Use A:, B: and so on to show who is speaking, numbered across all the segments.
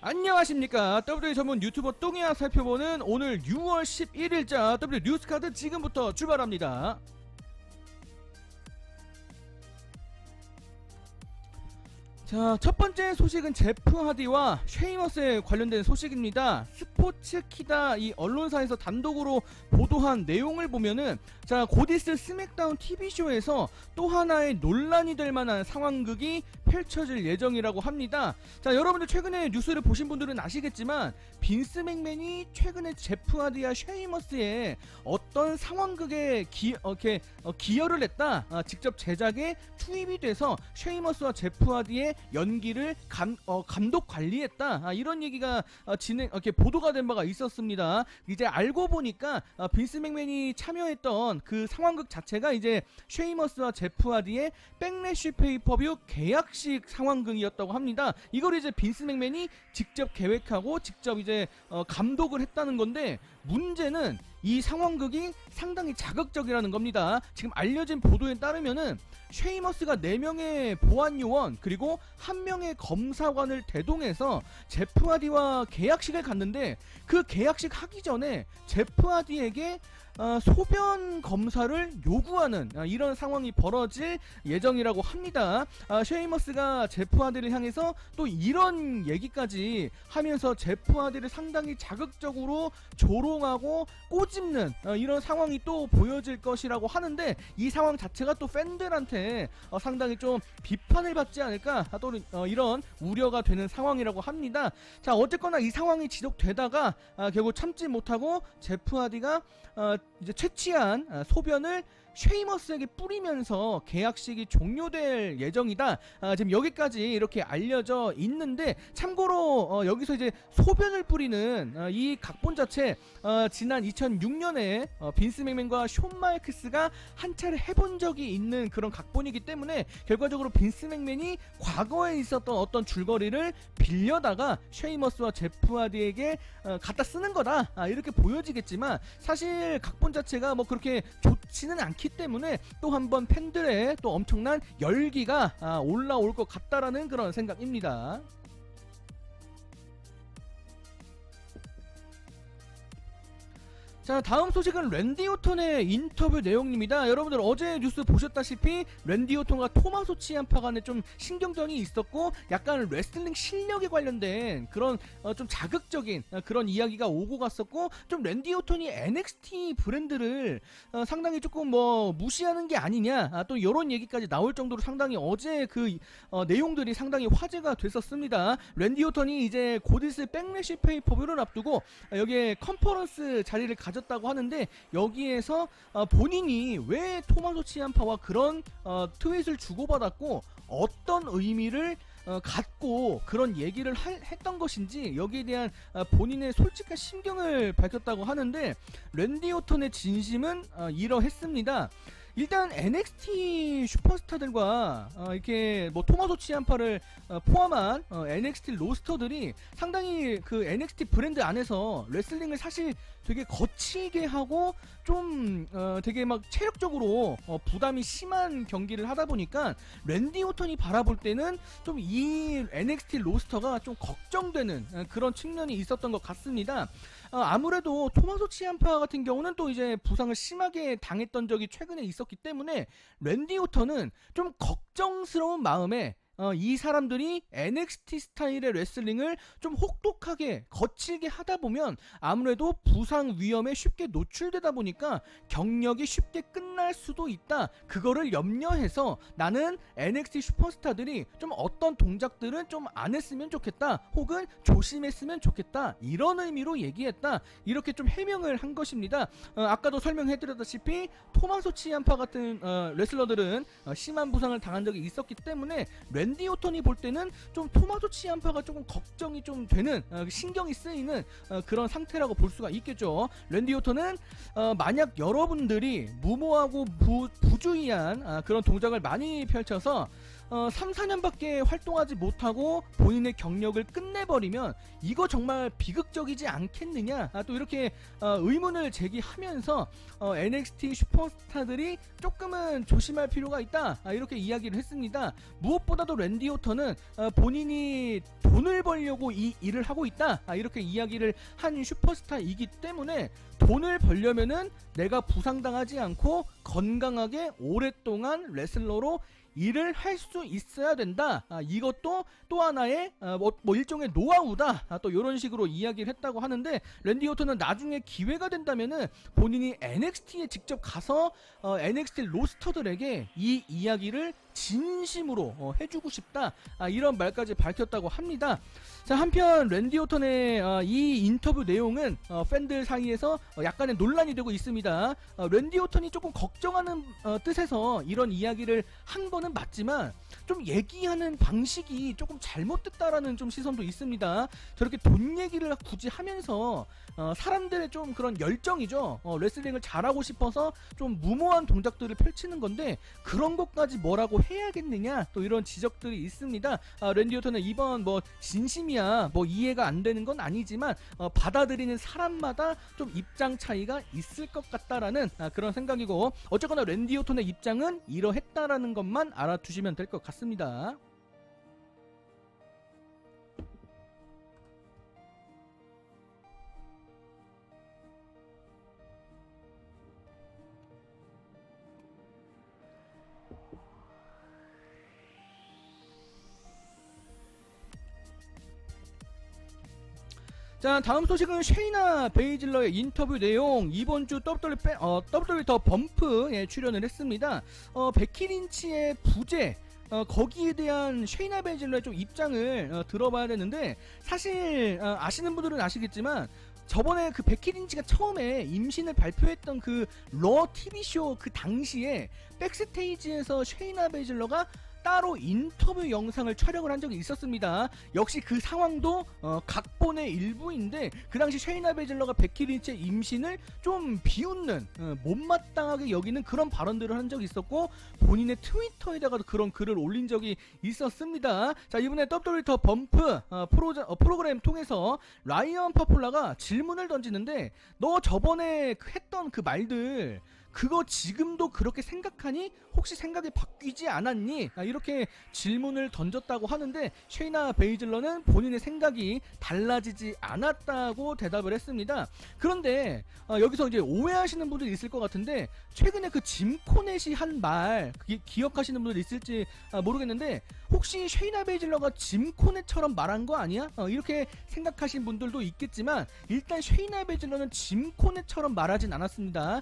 A: 안녕하십니까. WWE 전문 유튜버 똥이야 살펴보는 오늘 6월 11일자 WWE 뉴스카드 지금부터 출발합니다. 자, 첫 번째 소식은 제프 하디와 쉐이머스에 관련된 소식입니다. 스포츠키다 이 언론사에서 단독으로 보도한 내용을 보면은 자, 곧 있을 스맥다운 TV쇼에서 또 하나의 논란이 될 만한 상황극이 펼쳐질 예정이라고 합니다. 자, 여러분들 최근에 뉴스를 보신 분들은 아시겠지만 빈스 맥맨이 최근에 제프 하디와 쉐이머스에 어떤 상황극에 기여를 했다. 직접 제작에 투입이 돼서 쉐이머스와 제프 하디의 연기를 감독 관리했다. 이런 얘기가 이렇게 보도가 된 바가 있었습니다. 이제 알고 보니까 빈스 맥맨이 참여했던 그 상황극 자체가 이제 쉐이머스와 제프 하디의 백래쉬 페이퍼뷰 계약식 상황극이었다고 합니다. 이걸 이제 빈스 맥맨이 직접 계획하고 직접 이제 감독을 했다는 건데, 문제는 이 상황극이 상당히 자극적이라는 겁니다. 지금 알려진 보도에 따르면은 쉐이머스가 4명의 보안 요원 그리고 1명의 검사관을 대동해서 제프 하디와 계약식을 갔는데, 그 계약식 하기 전에 제프 하디에게 소변 검사를 요구하는 이런 상황이 벌어질 예정이라고 합니다. 쉐이머스가 제프 하디를 향해서 또 이런 얘기까지 하면서 제프 하디를 상당히 자극적으로 조롱하고 꼬집는 이런 상황이 또 보여질 것이라고 하는데, 이 상황 자체가 또 팬들한테 상당히 좀 비판을 받지 않을까, 또 이런 우려가 되는 상황이라고 합니다. 자, 어쨌거나 이 상황이 지속되다가 결국 참지 못하고 제프 하디가 이제 채취한 소변을 쉐이머스에게 뿌리면서 계약식이 종료될 예정이다. 지금 여기까지 이렇게 알려져 있는데, 참고로 여기서 이제 소변을 뿌리는 이 각본 자체 지난 2006년에 빈스 맥맨과 숀 마이크스가 한 차례 해본 적이 있는 그런 각본이기 때문에 결과적으로 빈스 맥맨이 과거에 있었던 어떤 줄거리를 빌려다가 쉐이머스와 제프 하디에게 갖다 쓰는 거다, 이렇게 보여지겠지만 사실 각본 자체가 뭐 그렇게 좋지는 않기 때문에 또 한번 팬들의 또 엄청난 열기가 올라올 것 같다라는 그런 생각입니다. 자, 다음 소식은 랜디 오턴의 인터뷰 내용입니다. 여러분들 어제 뉴스 보셨다시피 랜디 오턴과 토마소 치암파 간에 좀 신경전이 있었고, 약간 레슬링 실력에 관련된 그런 좀 자극적인 그런 이야기가 오고 갔었고, 좀 랜디 오턴이 NXT 브랜드를 상당히 조금 뭐 무시하는 게 아니냐, 또 이런 얘기까지 나올 정도로 상당히 어제 그 내용들이 상당히 화제가 됐었습니다. 랜디 오턴이 이제 곧 있을 백래쉬 페이퍼뷰를 앞두고 여기에 컨퍼런스 자리를 가졌다고 하는데, 여기에서 본인이 왜 토마소 치암파와 그런 트윗을 주고받았고 어떤 의미를 갖고 그런 얘기를 했던 것인지, 여기에 대한 본인의 솔직한 심경을 밝혔다고 하는데, 랜디 오턴의 진심은 이러했습니다. 일단 NXT 슈퍼스타들과 이렇게 뭐 토마소 치암파를 포함한 NXT 로스터들이 상당히 그 NXT 브랜드 안에서 레슬링을 사실 되게 거칠게 하고 좀 되게 막 체력적으로 부담이 심한 경기를 하다 보니까 랜디 오턴이 바라볼 때는 좀 이 NXT 로스터가 좀 걱정되는 그런 측면이 있었던 것 같습니다. 아무래도 토마소 치암파 같은 경우는 또 이제 부상을 심하게 당했던 적이 최근에 있었기 때문에 랜디 오턴은 좀 걱정스러운 마음에 이 사람들이 NXT 스타일의 레슬링을 좀 혹독하게 거칠게 하다 보면 아무래도 부상 위험에 쉽게 노출되다 보니까 경력이 쉽게 끝날 수도 있다. 그거를 염려해서 나는 NXT 슈퍼스타들이 좀 어떤 동작들은 좀 안 했으면 좋겠다, 혹은 조심했으면 좋겠다, 이런 의미로 얘기했다, 이렇게 좀 해명을 한 것입니다. 아까도 설명해드렸다시피 토마소 치암파 같은 레슬러들은 심한 부상을 당한 적이 있었기 때문에 랜디 오턴이 볼 때는 좀 토마소 치암파가 조금 걱정이 좀 되는, 신경이 쓰이는 그런 상태라고 볼 수가 있겠죠. 랜디 오턴은 만약 여러분들이 무모하고 부주의한 그런 동작을 많이 펼쳐서 3, 4년밖에 활동하지 못하고 본인의 경력을 끝내버리면 이거 정말 비극적이지 않겠느냐, 또 이렇게 의문을 제기하면서 NXT 슈퍼스타들이 조금은 조심할 필요가 있다, 이렇게 이야기를 했습니다. 무엇보다도 랜디 오턴은 본인이 돈을 벌려고 이 일을 하고 있다, 이렇게 이야기를 한 슈퍼스타이기 때문에 돈을 벌려면은 내가 부상당하지 않고 건강하게 오랫동안 레슬러로 일을 할 수 있어야 된다. 이것도 또 하나의 뭐 일종의 노하우다. 또 이런 식으로 이야기를 했다고 하는데, 랜디 오턴은 나중에 기회가 된다면은 본인이 NXT에 직접 가서 NXT 로스터들에게 이 이야기를 진심으로 해주고 싶다, 이런 말까지 밝혔다고 합니다. 자, 한편 랜디 오턴의 이 인터뷰 내용은 팬들 사이에서 약간의 논란이 되고 있습니다. 랜디 오턴이 조금 걱정하는 뜻에서 이런 이야기를 한 거는 맞지만 좀 얘기하는 방식이 조금 잘못됐다라는 좀 시선도 있습니다. 저렇게 돈 얘기를 굳이 하면서 사람들의 좀 그런 열정이죠. 레슬링을 잘하고 싶어서 좀 무모한 동작들을 펼치는 건데 그런 것까지 뭐라고 해야겠느냐, 또 이런 지적들이 있습니다. 랜디 오턴은 이번 뭐 진심이야 뭐 이해가 안 되는 건 아니지만 받아들이는 사람마다 좀 입장 차이가 있을 것 같다라는 그런 생각이고, 어쨌거나 랜디 오턴의 입장은 이러했다라는 것만 알아두시면 될 것 같습니다. 자, 다음 소식은 쉐이나 베이즐러의 인터뷰 내용. 이번주 WWE 더 범프에 출연을 했습니다. 베키 린치의 부재, 거기에 대한 쉐이나 베이즐러의 좀 입장을 들어봐야 되는데, 사실 아시는 분들은 아시겠지만 저번에 그 베키 린치가 처음에 임신을 발표했던 그 러 TV쇼 그 당시에 백스테이지에서 쉐이나 베이즐러가 따로 인터뷰 영상을 촬영을 한 적이 있었습니다. 역시 그 상황도 각본의 일부인데, 그 당시 쉐이나 베이즐러가 베키 린치의 임신을 좀 비웃는, 못마땅하게 여기는 그런 발언들을 한 적이 있었고, 본인의 트위터에다가도 그런 글을 올린 적이 있었습니다. 자, 이번에 WWE 더 범프 프로그램 통해서 라이언 파폴라가 질문을 던지는데, 너 저번에 했던 그 말들 그거 지금도 그렇게 생각하니? 혹시 생각이 바뀌지 않았니? 이렇게 질문을 던졌다고 하는데, 쉐이나 베이즐러는 본인의 생각이 달라지지 않았다고 대답을 했습니다. 그런데 여기서 이제 오해하시는 분들이 있을 것 같은데, 최근에 그 짐 코넷이 한 말 기억하시는 분들이 있을지 모르겠는데, 혹시 쉐이나 베이즐러가 짐 코넷처럼 말한 거 아니야? 이렇게 생각하신 분들도 있겠지만, 일단 쉐이나 베이즐러는 짐 코넷처럼 말하진 않았습니다.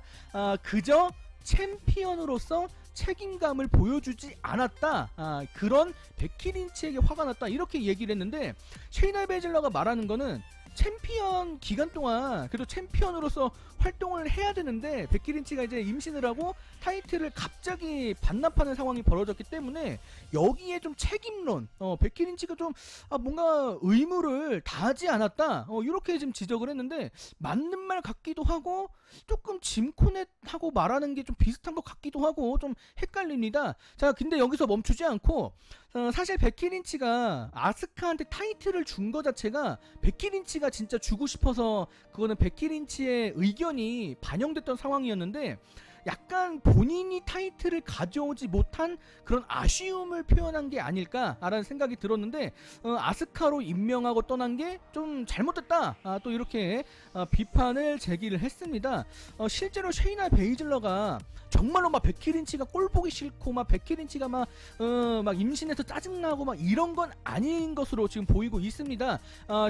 A: 그저 챔피언으로서 책임감을 보여주지 않았다, 그런 베키 린치에게 화가 났다, 이렇게 얘기를 했는데, 쉐이나 베이즐러가 말하는 거는 챔피언 기간 동안 그래도 챔피언으로서 활동을 해야 되는데, 베키 린치가 이제 임신을 하고 타이틀을 갑자기 반납하는 상황이 벌어졌기 때문에 여기에 좀 책임론, 베키 린치가 좀 뭔가 의무를 다하지 않았다, 이렇게 지금 지적을 했는데, 맞는 말 같기도 하고 조금 짐 코넷하고 말하는 게 좀 비슷한 것 같기도 하고 좀 헷갈립니다. 자, 근데 여기서 멈추지 않고, 사실 베키 린치가 아스카한테 타이틀을 준 거 자체가 베키 린치가 진짜 주고 싶어서, 그거는 베키 린치의 의견이 반영됐던 상황이었는데, 약간 본인이 타이틀을 가져오지 못한 그런 아쉬움을 표현한 게 아닐까라는 생각이 들었는데, 아스카로 임명하고 떠난 게 좀 잘못됐다, 또 이렇게 비판을 제기를 했습니다. 실제로 쉐이나 베이즐러가 정말로 막 베키 린치가 꼴 보기 싫고 막 베키 린치가 막 임신해서 짜증나고 막 이런 건 아닌 것으로 지금 보이고 있습니다.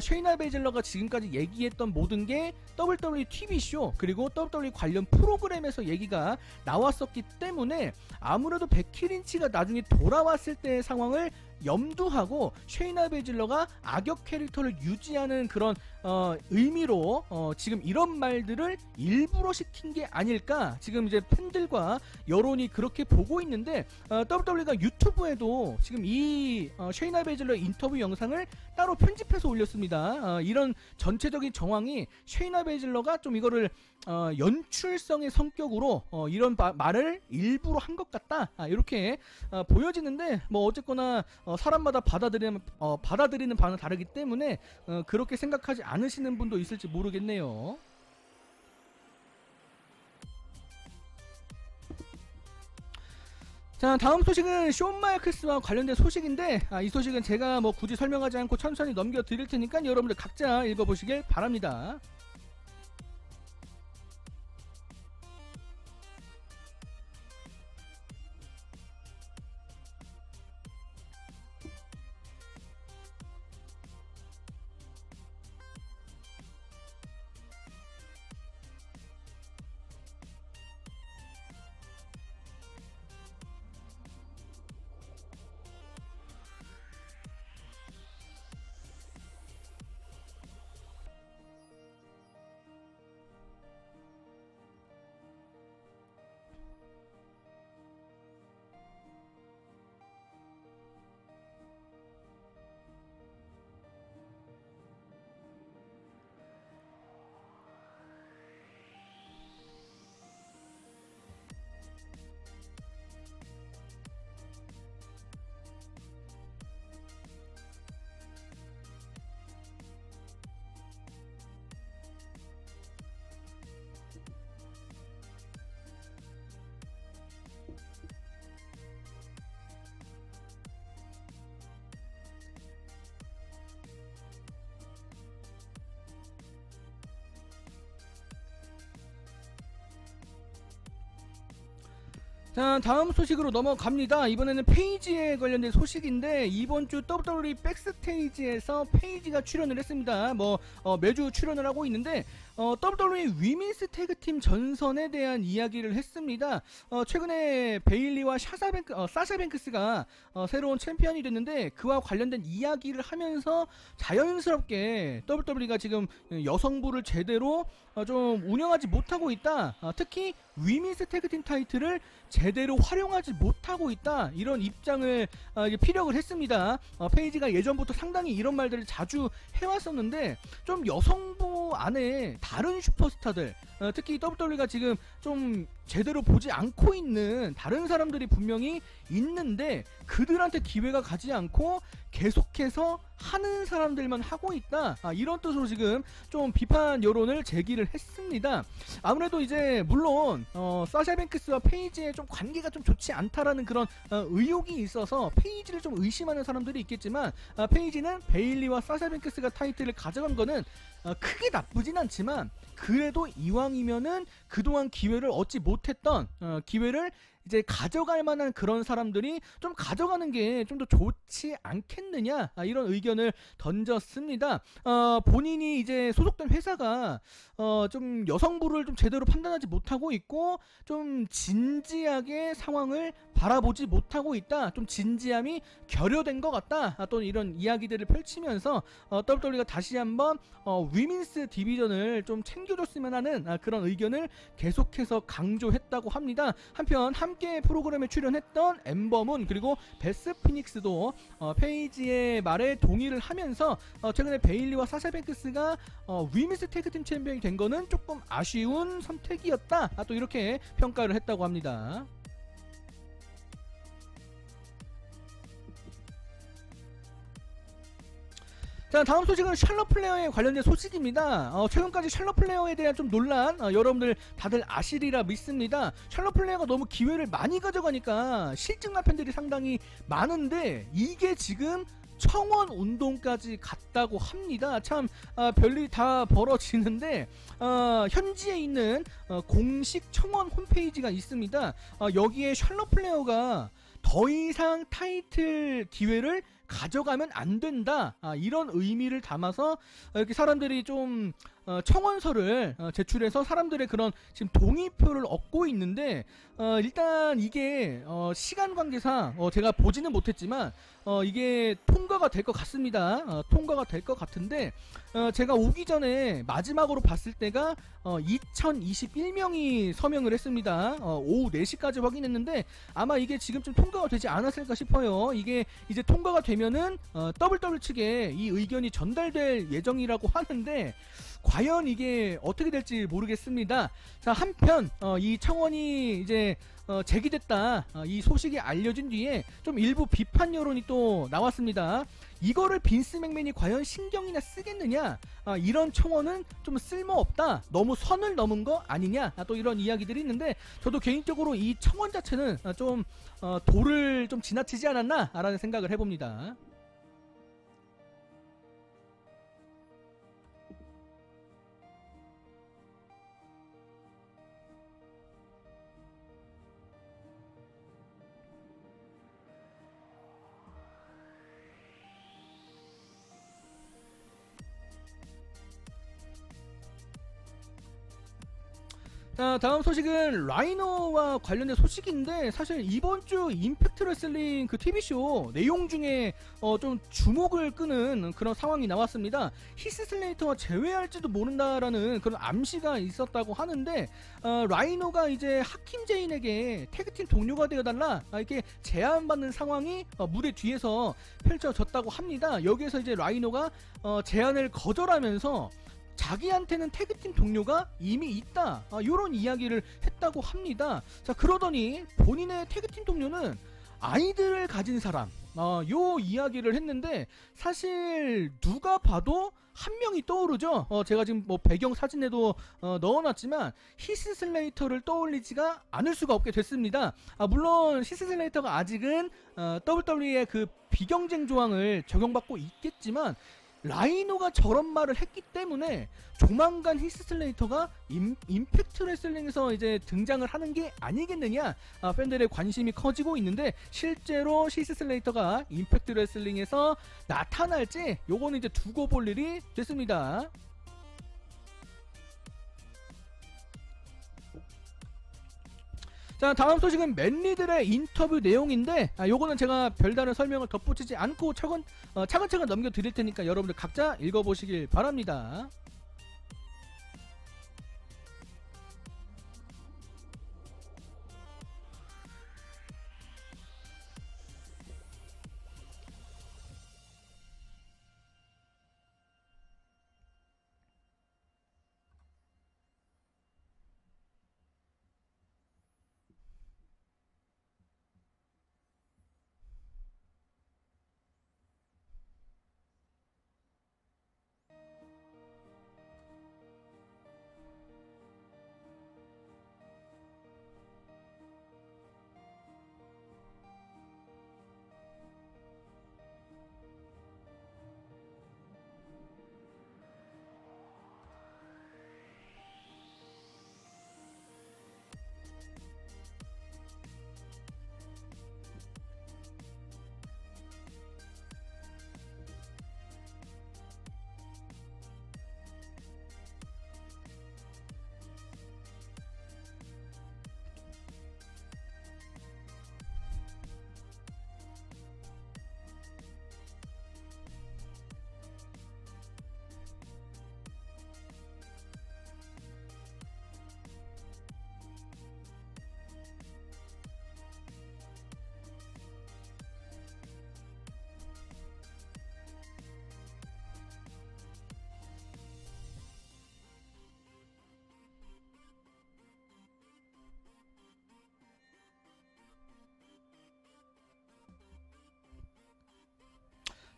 A: 쉐이나 베이즐러가 지금까지 얘기했던 모든 게 WWE TV쇼 그리고 WWE 관련 프로그램에서 얘기가 나왔었기 때문에, 아무래도 베키 린치가 나중에 돌아왔을 때의 상황을 염두하고 쉐이나 베질러가 악역 캐릭터를 유지하는 그런 의미로 지금 이런 말들을 일부러 시킨 게 아닐까, 지금 이제 팬들과 여론이 그렇게 보고 있는데, WWE가 유튜브에도 지금 이 쉐이나 베질러 인터뷰 영상을 따로 편집해서 올렸습니다. 이런 전체적인 정황이 쉐이나 베질러가 좀 이거를 연출성의 성격으로 이런 말을 일부러 한 것 같다, 이렇게 보여지는데, 뭐 어쨌거나 사람마다 받아들이는 바는 다르기 때문에 그렇게 생각하지 않으시는 분도 있을지 모르겠네요. 자, 다음 소식은 숀 마이클스와 관련된 소식인데, 이 소식은 제가 뭐 굳이 설명하지 않고 천천히 넘겨 드릴 테니까 여러분들 각자 읽어보시길 바랍니다. 자, 다음 소식으로 넘어갑니다. 이번에는 페이지에 관련된 소식인데, 이번주 WWE 백스테이지에서 페이지가 출연을 했습니다. 매주 출연을 하고 있는데, WWE 위민스 태그팀 전선에 대한 이야기를 했습니다. 최근에 베일리와 사샤 뱅크스가 새로운 챔피언이 됐는데, 그와 관련된 이야기를 하면서 자연스럽게 WWE가 지금 여성부를 제대로 좀 운영하지 못하고 있다, 특히 위민스 태그팀 타이틀을 제대로 활용하지 못하고 있다, 이런 입장을 피력을 했습니다. 페이지가 예전부터 상당히 이런 말들을 자주 해왔었는데, 좀 여성부 안에 다른 슈퍼스타들, 특히 WWE가 지금 좀 제대로 보지 않고 있는 다른 사람들이 분명히 있는데, 그들한테 기회가 가지 않고 계속해서 하는 사람들만 하고 있다, 이런 뜻으로 지금 좀 비판 여론을 제기를 했습니다. 아무래도 이제 물론 사샤 뱅크스와 페이지의 좀 관계가 좀 좋지 않다라는 그런 의혹이 있어서 페이지를 좀 의심하는 사람들이 있겠지만, 페이지는 베일리와 사샤 뱅크스가 타이틀을 가져간 거는 크게 나쁘진 않지만, 그래도 이왕이면은 그동안 기회를 얻지 못했던 기회를 이제 가져갈 만한 그런 사람들이 좀 가져가는 게 좀 더 좋지 않겠느냐, 이런 의견을 던졌습니다. 본인이 이제 소속된 회사가 좀 여성부를 좀 제대로 판단하지 못하고 있고, 좀 진지하게 상황을 바라보지 못하고 있다, 좀 진지함이 결여된 것 같다, 또 이런 이야기들을 펼치면서 WWE가 다시 한번 위민스 디비전을 좀 챙겨줬으면 하는 그런 의견을 계속해서 강조했다고 합니다. 한편 함께 프로그램에 출연했던 엠버문 그리고 베스 피닉스도 페이지의 말에 동의를 하면서 최근에 베일리와 사샤 뱅크스가 위민스 태그팀 챔피언이 된 거는 조금 아쉬운 선택이었다, 또 이렇게 평가를 했다고 합니다. 자, 다음 소식은 샬럿 플레어에 관련된 소식입니다. 최근까지 샬럿 플레어에 대한 좀 논란, 여러분들 다들 아시리라 믿습니다. 샬럿 플레어가 너무 기회를 많이 가져가니까 실증난 팬들이 상당히 많은데, 이게 지금 청원 운동까지 갔다고 합니다. 참 별일이 다 벌어지는데, 현지에 있는 공식 청원 홈페이지가 있습니다. 여기에 샬럿 플레어가 더 이상 타이틀 기회를 가져가면 안 된다, 이런 의미를 담아서 이렇게 사람들이 좀 청원서를 제출해서 사람들의 그런 지금 동의표를 얻고 있는데 일단 이게 시간 관계상 제가 보지는 못했지만 이게 통과가 될 것 같습니다. 통과가 될 것 같은데 제가 오기 전에 마지막으로 봤을 때가 2021명이 서명을 했습니다. 오후 4시까지 확인했는데 아마 이게 지금 좀 통과가 되지 않았을까 싶어요. 이게 이제 통과가 되면은 WW 측에 이 의견이 전달될 예정이라고 하는데 과연 이게 어떻게 될지 모르겠습니다. 자, 한편 이 청원이 이제 제기됐다 이 소식이 알려진 뒤에 좀 일부 비판 여론이 또 나왔습니다. 이거를 빈스 맥맨이 과연 신경이나 쓰겠느냐, 이런 청원은 좀 쓸모없다, 너무 선을 넘은 거 아니냐, 또 이런 이야기들이 있는데 저도 개인적으로 이 청원 자체는 좀 도를 좀 지나치지 않았나 라는 생각을 해봅니다. 자, 다음 소식은 라이노와 관련된 소식인데 사실 이번주 임팩트 레슬링 그 TV쇼 내용 중에 좀 주목을 끄는 그런 상황이 나왔습니다. 히스 슬레이터와 제외할지도 모른다라는 그런 암시가 있었다고 하는데 라이노가 이제 하킴 제인에게 태그팀 동료가 되어달라 이렇게 제안받는 상황이 무대 뒤에서 펼쳐졌다고 합니다. 여기에서 이제 라이노가 제안을 거절하면서 자기한테는 태그팀 동료가 이미 있다, 요런 이야기를 했다고 합니다. 자, 그러더니 본인의 태그팀 동료는 아이들을 가진 사람, 요 이야기를 했는데 사실 누가 봐도 한 명이 떠오르죠. 제가 지금 뭐 배경 사진에도 넣어놨지만 히스 슬레이터를 떠올리지가 않을 수가 없게 됐습니다. 물론 히스 슬레이터가 아직은 WWE의 그 비경쟁 조항을 적용받고 있겠지만 라이노가 저런 말을 했기 때문에 조만간 히스 슬레이터가 임팩트 레슬링에서 이제 등장을 하는 게 아니겠느냐, 팬들의 관심이 커지고 있는데 실제로 히스 슬레이터가 임팩트 레슬링에서 나타날지 요거는 이제 두고 볼 일이 됐습니다. 자, 다음 소식은 맨리들의 인터뷰 내용인데 요거는 제가 별다른 설명을 덧붙이지 않고 차근차근 넘겨드릴 테니까 여러분들 각자 읽어보시길 바랍니다.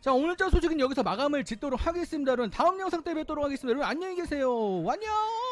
A: 자, 오늘자 소식은 여기서 마감을 짓도록 하겠습니다. 여러분 다음 영상 때 뵙도록 하겠습니다. 여러분 안녕히 계세요. 안녕.